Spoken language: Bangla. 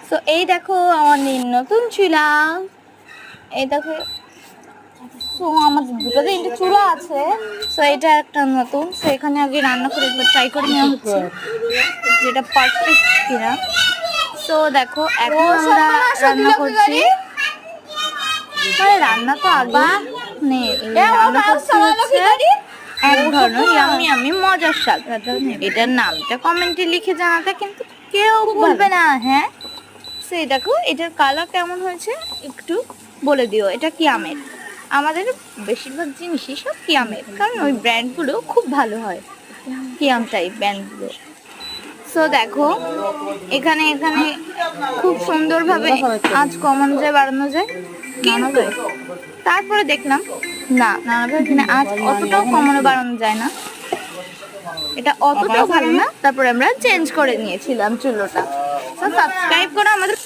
সো এই দেখো আমাদের নতুন চুলা, এই দেখো। সো আমাদের দুটো তিনটে চুলা আছে, সো এটা একটা নতুন। সো এখানে আগে রান্না করে একবার ট্রাই করে নেওয়া হচ্ছে যেটা পারফেক্ট কিনা। সো দেখো এখন আমরা রান্না করছি, মানে রান্না তো আগে মানে রান্না করছি হচ্ছে এক ধরনের ইয়ামি ইয়ামি মজার স্বাদ। এটার নামটা কমেন্টে লিখে জানাতে কিন্তু কেউ বলবে না। হ্যাঁ, সেই দেখো এটার কালার কেমন হয়েছে একটু বলে দিও। এটা কি আমের, আমাদের বেশিরভাগ জিনিসই সব কিয়ামের, কারণ ওই ব্র্যান্ডগুলো খুব ভালো হয়, কিয়াম টাইপ ব্র্যান্ডগুলো। সো দেখো এখানে এখানে খুব সুন্দরভাবে আঁচ কমানো যায় বাড়ানো যায়, কিন্তু তারপরে দেখলাম না নানাভাবে এখানে আঁচ অতটাও কমানো বাড়ানো যায় না, এটা অতটাও ভালো না। তারপরে আমরা চেঞ্জ করে নিয়েছিলাম চুলোটা। তো সাবস্ক্রাইব করো আমাদের।